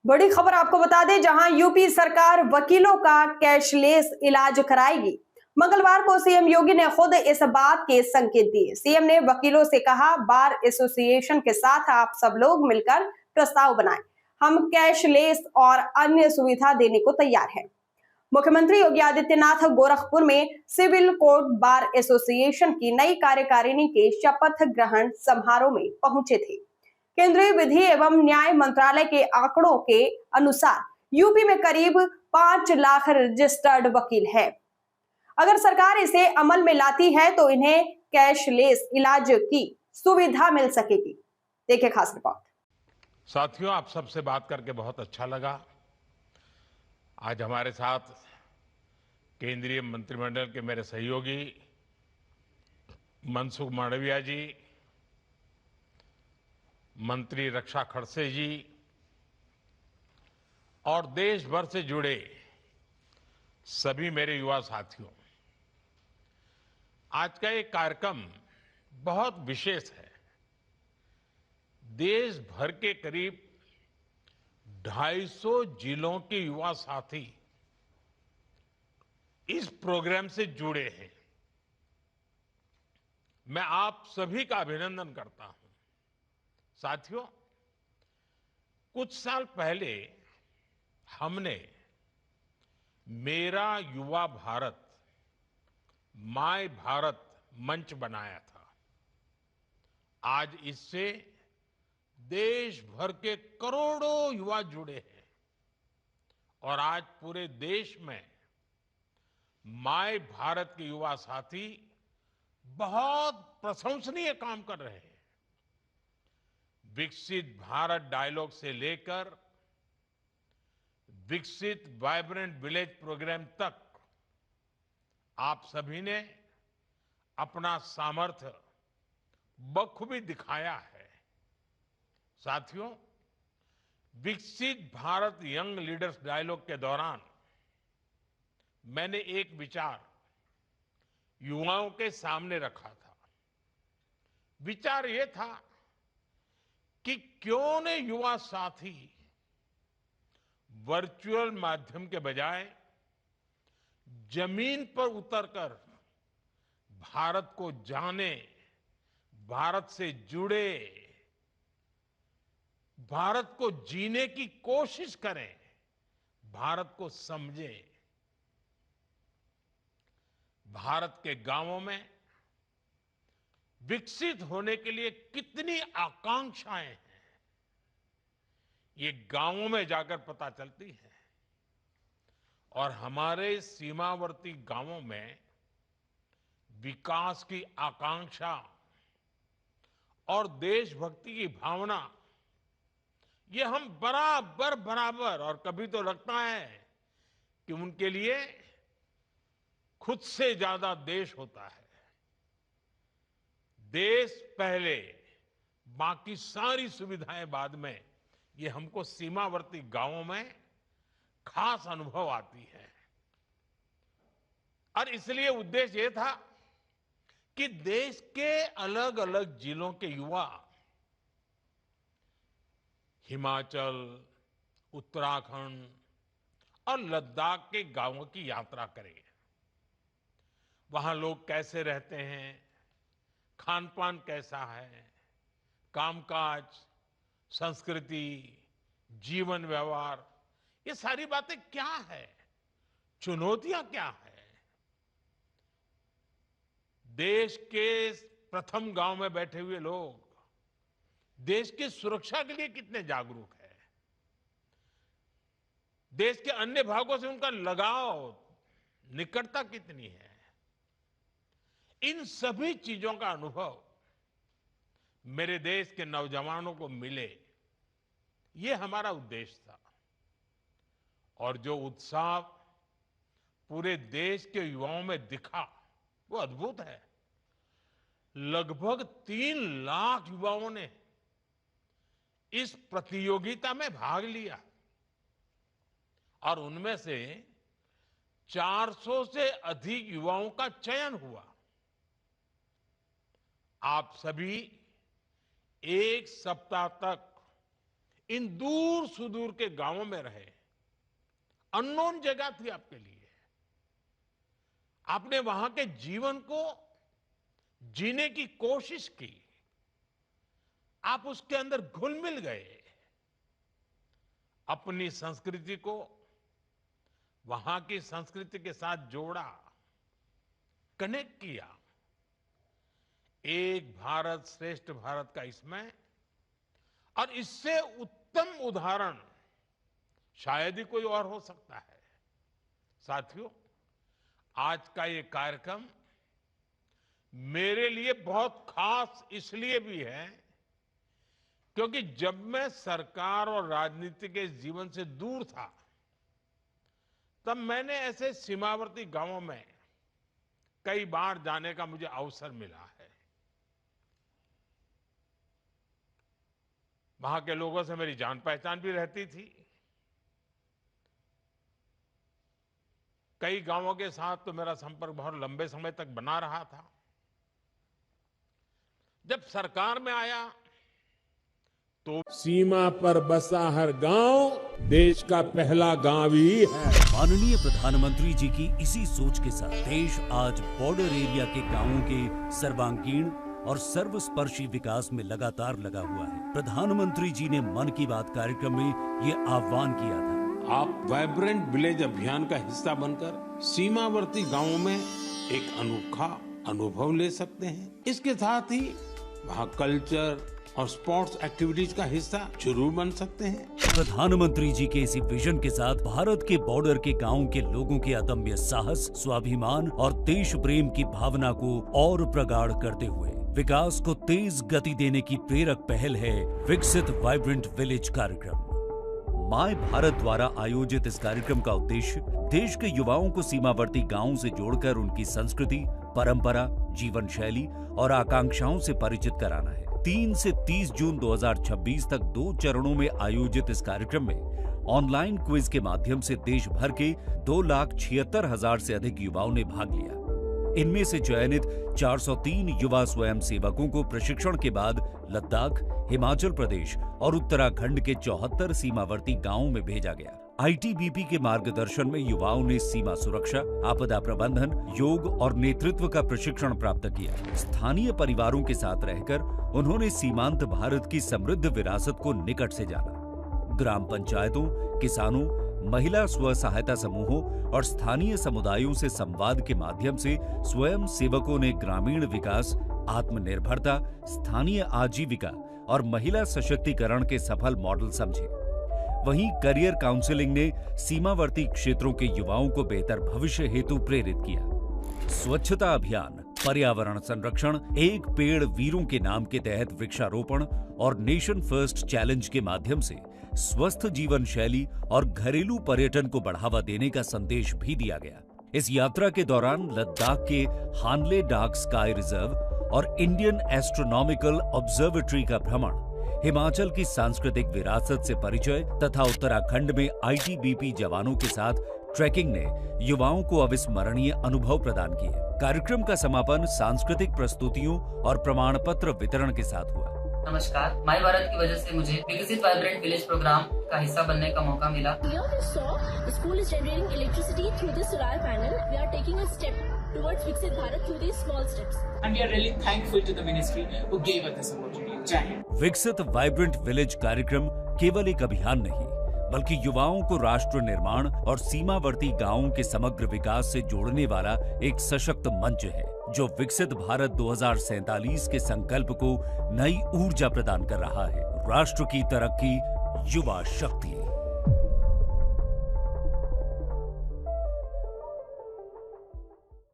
बड़ी खबर आपको बता दें, जहां यूपी सरकार वकीलों का कैशलेस इलाज कराएगी। मंगलवार को सीएम योगी ने खुद इस बात के संकेत दिए। सीएम ने वकीलों से कहा, बार एसोसिएशन के साथ आप सब लोग मिलकर प्रस्ताव बनाएं। हम कैशलेस और अन्य सुविधा देने को तैयार हैं। मुख्यमंत्री योगी आदित्यनाथ गोरखपुर में सिविल कोर्ट बार एसोसिएशन की नई कार्यकारिणी के शपथ ग्रहण समारोह में पहुंचे थे। केंद्रीय विधि एवं न्याय मंत्रालय के आंकड़ों के अनुसार यूपी में करीब 5 लाख रजिस्टर्ड वकील हैं। अगर सरकार इसे अमल में लाती है तो इन्हें कैशलेस इलाज की सुविधा मिल सकेगी। देखिए खास रिपोर्ट। साथियों, आप सबसे बात करके बहुत अच्छा लगा। आज हमारे साथ केंद्रीय मंत्रिमंडल के मेरे सहयोगी मनसुख मांडविया जी, मंत्री रक्षा खड़से जी और देश भर से जुड़े सभी मेरे युवा साथियों, आज का ये कार्यक्रम बहुत विशेष है। देश भर के करीब 250 जिलों के युवा साथी इस प्रोग्राम से जुड़े हैं। मैं आप सभी का अभिनंदन करता हूं। साथियों, कुछ साल पहले हमने मेरा युवा भारत, माय भारत मंच बनाया था। आज इससे देश भर के करोड़ों युवा जुड़े हैं और आज पूरे देश में माय भारत के युवा साथी बहुत प्रशंसनीय काम कर रहे हैं। विकसित भारत डायलॉग से लेकर विकसित वाइब्रेंट विलेज प्रोग्राम तक आप सभी ने अपना सामर्थ्य बखूबी दिखाया है। साथियों, विकसित भारत यंग लीडर्स डायलॉग के दौरान मैंने एक विचार युवाओं के सामने रखा था। विचार यह था कि क्यों न युवा साथी वर्चुअल माध्यम के बजाय जमीन पर उतरकर भारत को जाने, भारत से जुड़े, भारत को जीने की कोशिश करें, भारत को समझें। भारत के गांवों में विकसित होने के लिए कितनी आकांक्षाएं हैं, ये गांवों में जाकर पता चलती है। और हमारे सीमावर्ती गांवों में विकास की आकांक्षा और देशभक्ति की भावना, ये हम बराबर बराबर, और कभी तो लगता है कि उनके लिए खुद से ज्यादा देश होता है। देश पहले, बाकी सारी सुविधाएं बाद में, ये हमको सीमावर्ती गांवों में खास अनुभव आती है। और इसलिए उद्देश्य ये था कि देश के अलग अलग जिलों के युवा हिमाचल, उत्तराखंड और लद्दाख के गांवों की यात्रा करें। वहां लोग कैसे रहते हैं, खान पान कैसा है, कामकाज, संस्कृति, जीवन व्यवहार, ये सारी बातें क्या है, चुनौतियां क्या है। देश के प्रथम गांव में बैठे हुए लोग देश की सुरक्षा के लिए कितने जागरूक है, देश के अन्य भागों से उनका लगाव, निकटता कितनी है, इन सभी चीजों का अनुभव मेरे देश के नौजवानों को मिले, ये हमारा उद्देश्य था। और जो उत्साह पूरे देश के युवाओं में दिखा, वो अद्भुत है। लगभग 3 लाख युवाओं ने इस प्रतियोगिता में भाग लिया और उनमें से 400 से अधिक युवाओं का चयन हुआ। आप सभी एक सप्ताह तक इन दूर सुदूर के गांवों में रहे, अननोन जगह थी आपके लिए। आपने वहां के जीवन को जीने की कोशिश की, आप उसके अंदर घुल मिल गए, अपनी संस्कृति को वहां की संस्कृति के साथ जोड़ा, कनेक्ट किया। एक भारत श्रेष्ठ भारत का इसमें, और इससे उत्तम उदाहरण शायद ही कोई और हो सकता है। साथियों, आज का ये कार्यक्रम मेरे लिए बहुत खास इसलिए भी है क्योंकि जब मैं सरकार और राजनीति के जीवन से दूर था, तब मैंने ऐसे सीमावर्ती गांवों में कई बार जाने का मुझे अवसर मिला है। वहां के लोगों से मेरी जान पहचान भी रहती थी। कई गांवों के साथ तो मेरा संपर्क बहुत लंबे समय तक बना रहा था। जब सरकार में आया तो सीमा पर बसा हर गांव देश का पहला गांव ही है। माननीय प्रधानमंत्री जी की इसी सोच के साथ देश आज बॉर्डर एरिया के गांवों के सर्वांगीण और सर्वस्पर्शी विकास में लगातार लगा हुआ है। प्रधानमंत्री जी ने मन की बात कार्यक्रम में ये आह्वान किया था। आप वाइब्रेंट विलेज अभियान का हिस्सा बनकर सीमावर्ती गांवों में एक अनोखा अनुभव ले सकते हैं। इसके साथ ही वहां कल्चर और स्पोर्ट्स एक्टिविटीज का हिस्सा जरूर बन सकते हैं। प्रधानमंत्री जी के इसी विजन के साथ भारत के बॉर्डर के गांवों के लोगों के अदम्य साहस, स्वाभिमान और देश प्रेम की भावना को और प्रगाढ़ करते हुए विकास को तेज गति देने की प्रेरक पहल है विकसित वाइब्रेंट विलेज कार्यक्रम। माय भारत द्वारा आयोजित इस कार्यक्रम का उद्देश्य देश के युवाओं को सीमावर्ती गांवों से जोड़कर उनकी संस्कृति, परंपरा, जीवन शैली और आकांक्षाओं से परिचित कराना है। 3 से 30 जून 2026 तक 2 चरणों में आयोजित इस कार्यक्रम में ऑनलाइन क्विज के माध्यम से देश भर के 2,76,000 से अधिक युवाओं ने भाग लिया। इनमें से चयनित 403 युवा स्वयं सेवकों को प्रशिक्षण के बाद लद्दाख, हिमाचल प्रदेश और उत्तराखंड के 74 सीमावर्ती गांवों में भेजा गया। आईटीबीपी के मार्गदर्शन में युवाओं ने सीमा सुरक्षा, आपदा प्रबंधन, योग और नेतृत्व का प्रशिक्षण प्राप्त किया। स्थानीय परिवारों के साथ रहकर उन्होंने सीमांत भारत की समृद्ध विरासत को निकट से जाना। ग्राम पंचायतों, किसानों, महिला स्व सहायता समूहों और स्थानीय समुदायों से संवाद के माध्यम से स्वयं सेवकों ने ग्रामीण विकास, आत्मनिर्भरता, स्थानीय आजीविका और महिला सशक्तिकरण के सफल मॉडल समझे। वहीं करियर काउंसलिंग ने सीमावर्ती क्षेत्रों के युवाओं को बेहतर भविष्य हेतु प्रेरित किया। स्वच्छता अभियान, पर्यावरण संरक्षण, एक पेड़ वीरों के नाम के तहत वृक्षारोपण और नेशन फर्स्ट चैलेंज के माध्यम से स्वस्थ जीवन शैली और घरेलू पर्यटन को बढ़ावा देने का संदेश भी दिया गया। इस यात्रा के दौरान लद्दाख के हानले डार्क स्काई रिजर्व और इंडियन एस्ट्रोनॉमिकल ऑब्जर्वेटरी का भ्रमण, हिमाचल की सांस्कृतिक विरासत से परिचय तथा उत्तराखंड में आईटीबीपी जवानों के साथ ट्रैकिंग ने युवाओं को अविस्मरणीय अनुभव प्रदान किए। कार्यक्रम का समापन सांस्कृतिक प्रस्तुतियों और प्रमाण पत्र वितरण के साथ हुआ। नमस्कार, माय भारत की वजह से मुझे विकसित वाइब्रेंट विलेज प्रोग्राम का हिस्सा बनने का मौका मिला। Here we saw the school is generating electricity through this solar panel. We are taking a step towards Viksit Bharat through these small steps. And we are really thankful to the ministry who gave us this opportunity. जय हिंद। विकसित vibrant village कार्यक्रम केवल एक अभियान नहीं, बल्कि युवाओं को राष्ट्र निर्माण और सीमावर्ती गांवों के समग्र विकास से जोड़ने वाला एक सशक्त मंच है, जो विकसित भारत 2047 के संकल्प को नई ऊर्जा प्रदान कर रहा है। राष्ट्र की तरक्की, युवा शक्ति।